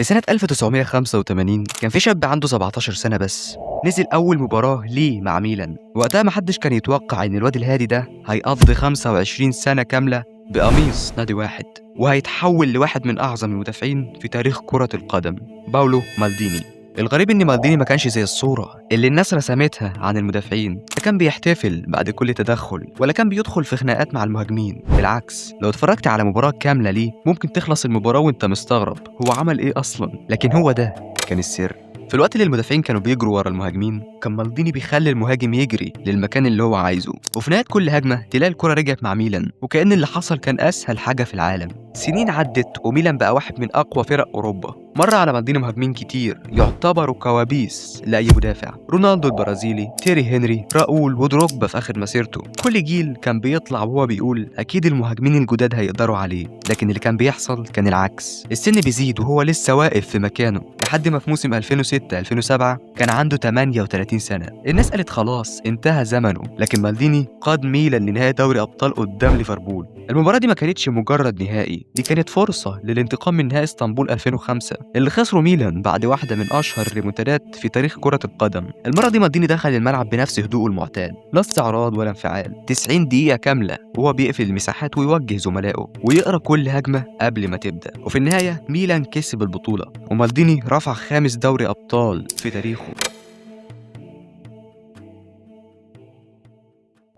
في سنة 1985 كان في شاب عنده 17 سنة بس نزل أول مباراة ليه مع ميلان. وقتها محدش كان يتوقع إن الواد الهادي ده هيقضي 25 سنة كاملة بقميص نادي واحد، وهيتحول لواحد من أعظم المدافعين في تاريخ كرة القدم، باولو مالديني. الغريب إن مالديني ما كانش زي الصورة اللي الناس رسمتها عن المدافعين، لا كان بيحتفل بعد كل تدخل ولا كان بيدخل في خناقات مع المهاجمين. بالعكس، لو اتفرجت على مباراة كاملة ليه ممكن تخلص المباراة وانت مستغرب هو عمل ايه أصلا، لكن هو ده كان السر. في الوقت اللي المدافعين كانوا بيجروا ورا المهاجمين، كان مالديني بيخلي المهاجم يجري للمكان اللي هو عايزه، وفي نهاية كل هجمة تلاقي الكرة رجعت مع ميلان، وكأن اللي حصل كان أسهل حاجة في العالم. سنين عدت وميلان بقى واحد من أقوى فرق أوروبا. مر على مالديني مهاجمين كتير يعتبروا كوابيس لأي مدافع: رونالدو البرازيلي، تيري هنري، راؤول، ودروجبا في آخر مسيرته. كل جيل كان بيطلع وهو بيقول أكيد المهاجمين الجداد هيقدروا عليه، لكن اللي كان بيحصل كان العكس. السن بيزيد وهو لسه واقف في مكانه، لحد ما في موسم 2006-2007 كان عنده 38 سنة. الناس قالت خلاص انتهى زمنه، لكن مالديني قاد ميلان لنهاية دوري أبطال قدام ليفربول. المباراة دي ما كانتش مجرد نهائي، دي كانت فرصة للانتقام من نهائي اسطنبول 2005 اللي خسروا ميلان بعد واحدة من أشهر الريمونتادات في تاريخ كرة القدم. المرة دي مالديني دخل الملعب بنفس هدوءه المعتاد، لا استعراض ولا انفعال. 90 دقيقة كاملة وهو بيقفل المساحات ويوجه زملائه ويقرأ كل هجمة قبل ما تبدأ. وفي النهاية ميلان كسب البطولة، ومالديني رفع 5 دوري أبطال في تاريخه.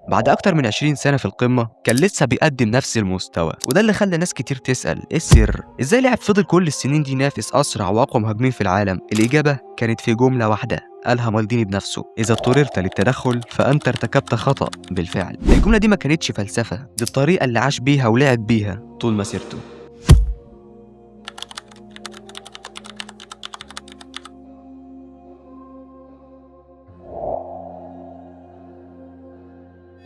بعد أكتر من 20 سنة في القمة كان لسه بيقدم نفس المستوى، وده اللي خلى ناس كتير تسأل إيه السر؟ إزاي لاعب فضل كل السنين دي ينافس أسرع وأقوى مهاجمين في العالم؟ الإجابة كانت في جملة واحدة قالها مالديني بنفسه: إذا اضطررت للتدخل فأنت ارتكبت خطأ بالفعل. الجملة دي ما كانتش فلسفة، دي الطريقة اللي عاش بيها ولعب بيها طول مسيرته.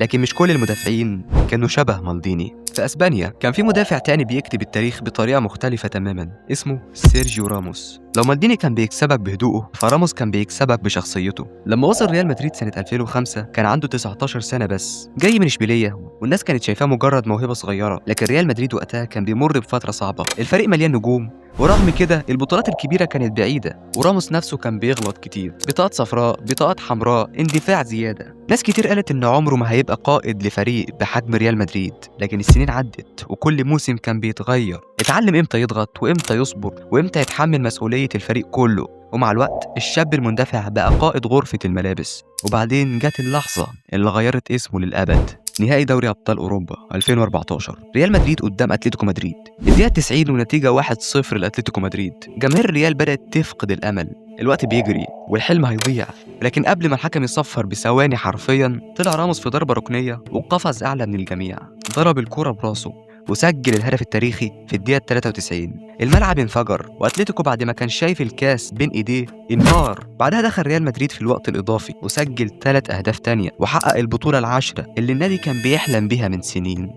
لكن مش كل المدافعين كانوا شبه مالديني. في أسبانيا كان في مدافع تاني بيكتب التاريخ بطريقة مختلفة تماما، اسمه سيرجيو راموس. لو مالديني كان بيكسبك بهدوءه، فراموس كان بيكسبك بشخصيته. لما وصل ريال مدريد سنة 2005 كان عنده 19 سنة بس، جاي من إشبيلية، والناس كانت شايفاه مجرد موهبة صغيرة. لكن ريال مدريد وقتها كان بيمر بفترة صعبة، الفريق مليان نجوم، ورغم كده البطولات الكبيرة كانت بعيدة، وراموس نفسه كان بيغلط كتير، بطاقات صفراء، بطاقات حمراء، اندفاع زيادة. ناس كتير قالت إن عمره ما هيبقى قائد لفريق بحجم ريال مدريد، لكن السنين عدت وكل موسم كان بيتغير. اتعلم امتى يضغط وامتى يصبر وامتى يتحمل مسؤولية الفريق كله، ومع الوقت الشاب المندفع بقى قائد غرفة الملابس. وبعدين جت اللحظة اللي غيرت اسمه للأبد: نهائي دوري أبطال أوروبا 2014، ريال مدريد قدام أتلتيكو مدريد. الدقيقة 90 ونتيجة 1-0 لأتلتيكو مدريد. جماهير الريال بدأت تفقد الأمل، الوقت بيجري والحلم هيضيع. لكن قبل ما الحكم يصفر بثواني حرفيا، طلع راموس في ضربة ركنية وقفز أعلى من الجميع، ضرب الكرة براسه وسجل الهدف التاريخي في الدقيقة 93. الملعب انفجر، وأتلتيكو بعد ما كان شايف الكاس بين إيديه انهار. بعدها دخل ريال مدريد في الوقت الإضافي وسجل 3 أهداف تانية، وحقق البطولة العاشرة اللي النادي كان بيحلم بيها من سنين.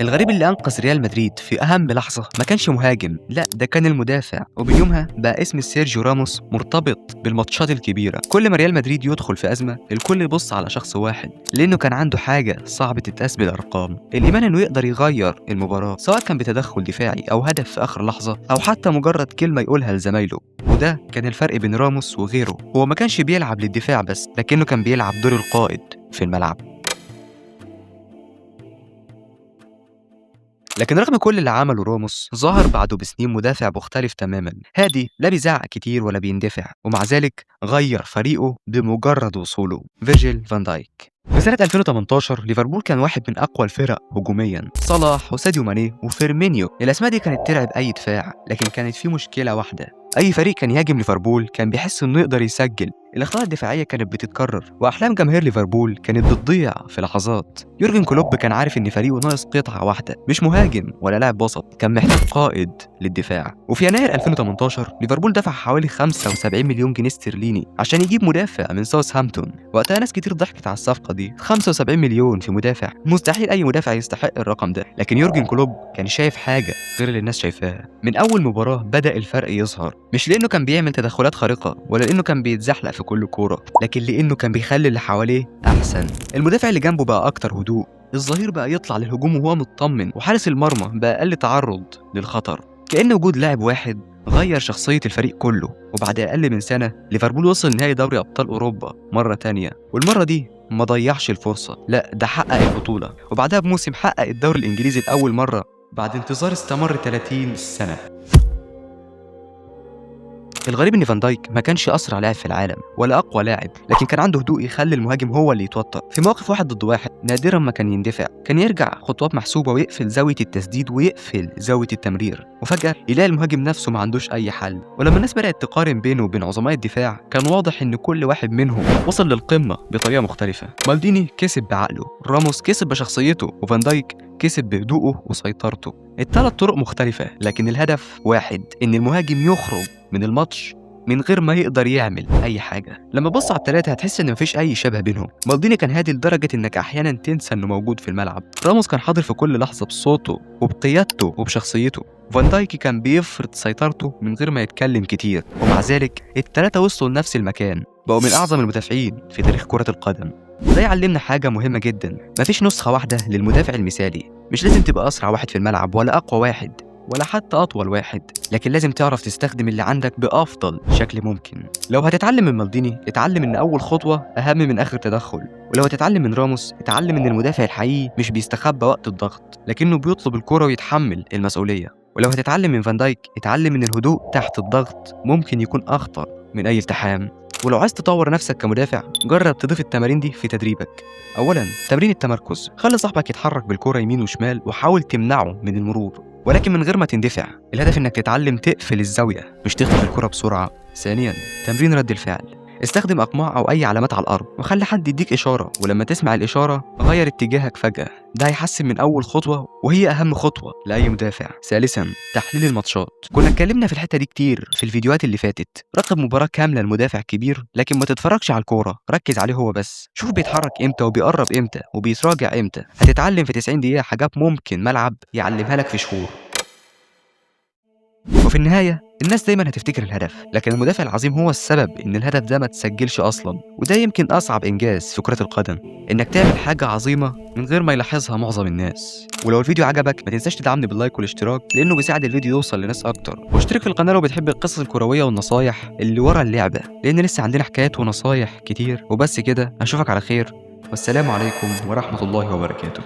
الغريب اللي أنقذ ريال مدريد في أهم لحظة ما كانش مهاجم، لا ده كان المدافع. وبيومها بقى اسم سيرجيو راموس مرتبط بالماتشات الكبيرة. كل ما ريال مدريد يدخل في أزمة الكل يبص على شخص واحد، لأنه كان عنده حاجة صعب تتقاس بالأرقام: الإيمان إنه يقدر يغير المباراة، سواء كان بتدخل دفاعي أو هدف في آخر لحظة أو حتى مجرد كلمة يقولها لزمايله. وده كان الفرق بين راموس وغيره، هو ما كانش بيلعب للدفاع بس، لكنه كان بيلعب دور القائد في الملعب. لكن رغم كل اللي عمله راموس، ظهر بعده بسنين مدافع مختلف تماما، هادي، لا بيزعق كتير ولا بيندفع، ومع ذلك غير فريقه بمجرد وصوله: فيرجيل فان دايك. في سنة 2018 ليفربول كان واحد من أقوى الفرق هجوميا، صلاح وساديو ماني وفيرمينيو. الأسماء دي كانت تلعب أي دفاع، لكن كانت في مشكلة واحدة: أي فريق كان يهاجم ليفربول كان بيحس إنه يقدر يسجل. الأخطاء الدفاعية كانت بتتكرر، وأحلام جماهير ليفربول كانت بتضيع في لحظات. يورجن كلوب كان عارف إن فريقه ناقص قطعة واحدة، مش مهاجم ولا لاعب وسط، كان محتاج قائد للدفاع. وفي يناير 2018 ليفربول دفع حوالي 75 مليون جنيه استرليني عشان يجيب مدافع من ساوثهامبتون. وقتها ناس كتير ضحكت على الصفقة دي، 75 مليون في مدافع؟ مستحيل أي مدافع يستحق الرقم ده. لكن يورجن كلوب كان شايف حاجة غير اللي الناس شايفاها. من أول مباراة بدأ الفرق يظهر، مش لأنه كان بيعمل تدخلات خارقة ولا لأنه كان بيتزحلق في كل كورة، لكن لأنه كان بيخلي اللي حواليه أحسن. المدافع اللي جنبه بقى أكتر هدوء، الظهير بقى يطلع للهجوم وهو مطمن، وحارس المرمى بقى أقل تعرض للخطر. كأن وجود لاعب واحد غير شخصية الفريق كله. وبعد أقل من سنة ليفربول وصل نهائي دوري أبطال أوروبا مرة تانية، والمرة دي ما ضيعش الفرصة، لا ده حقق البطولة، وبعدها بموسم حقق الدوري الإنجليزي لأول مرة بعد انتظار استمر 30 سنة. الغريب ان فان دايك ما كانش اسرع لاعب في العالم ولا اقوى لاعب، لكن كان عنده هدوء يخلي المهاجم هو اللي يتوتر. في مواقف 1 ضد 1 نادرا ما كان يندفع، كان يرجع خطوات محسوبه ويقفل زاويه التسديد ويقفل زاويه التمرير، وفجاه يلاقي المهاجم نفسه ما عندوش اي حل. ولما الناس بدات تقارن بينه وبين عظماء الدفاع كان واضح ان كل واحد منهم وصل للقمه بطريقه مختلفه. مالديني كسب بعقله، راموس كسب بشخصيته، وفان دايك كسب بهدوءه وسيطرته. الثلاث طرق مختلفة لكن الهدف واحد، إن المهاجم يخرج من الماتش من غير ما يقدر يعمل أي حاجة. لما بص على الثلاثة هتحس إن مفيش أي شبه بينهم. مالديني كان هادي لدرجة إنك أحيانا تنسى إنه موجود في الملعب. راموس كان حاضر في كل لحظة بصوته وبقيادته وبشخصيته. فان دايك كان بيفرض سيطرته من غير ما يتكلم كتير، ومع ذلك الثلاثة وصلوا لنفس المكان، بقوا من أعظم المدافعين في تاريخ كرة القدم. وده يعلمنا حاجة مهمة جدا، مفيش نسخة واحدة للمدافع المثالي. مش لازم تبقى أسرع واحد في الملعب ولا أقوى واحد ولا حتى أطول واحد، لكن لازم تعرف تستخدم اللي عندك بأفضل شكل ممكن. لو هتتعلم من مالديني اتعلم إن أول خطوة أهم من آخر تدخل، ولو هتتعلم من راموس اتعلم إن المدافع الحقيقي مش بيستخبى وقت الضغط لكنه بيطلب الكرة ويتحمل المسؤولية. ولو هتتعلم من فان دايك اتعلم إن الهدوء تحت الضغط ممكن يكون أخطر من أي التحام. ولو عايز تطور نفسك كمدافع جرب تضيف التمارين دي في تدريبك. أولاً تمرين التمركز، خلي صاحبك يتحرك بالكرة يمين وشمال وحاول تمنعه من المرور ولكن من غير ما تندفع. الهدف إنك تتعلم تقفل الزاوية مش تخطف الكرة بسرعة. ثانياً تمرين رد الفعل، استخدم أقماع أو أي علامات على الأرض وخلي حد يديك إشارة، ولما تسمع الإشارة غير اتجاهك فجأة، ده هيحسن من أول خطوة وهي أهم خطوة لأي مدافع. ثالثاً تحليل الماتشات، كنا اتكلمنا في الحتة دي كتير في الفيديوهات اللي فاتت. راقب مباراة كاملة لمدافع كبير لكن ما تتفرجش على الكورة، ركز عليه هو بس، شوف بيتحرك إمتى وبيقرب إمتى وبيتراجع إمتى. هتتعلم في 90 دقيقة حاجات ممكن ملعب يعلمها لك في شهور. وفي النهاية الناس دايما هتفتكر الهدف، لكن المدافع العظيم هو السبب ان الهدف ده ما تسجلش اصلا. وده يمكن اصعب انجاز في كرة القدم، انك تعمل حاجة عظيمة من غير ما يلاحظها معظم الناس. ولو الفيديو عجبك ما تنساش تدعمني باللايك والاشتراك لانه بيساعد الفيديو يوصل لناس اكتر، واشترك في القناة لو بتحب القصص الكروية والنصايح اللي ورا اللعبة، لان لسه عندنا حكايات ونصايح كتير. وبس كده، اشوفك على خير والسلام عليكم ورحمة الله وبركاته.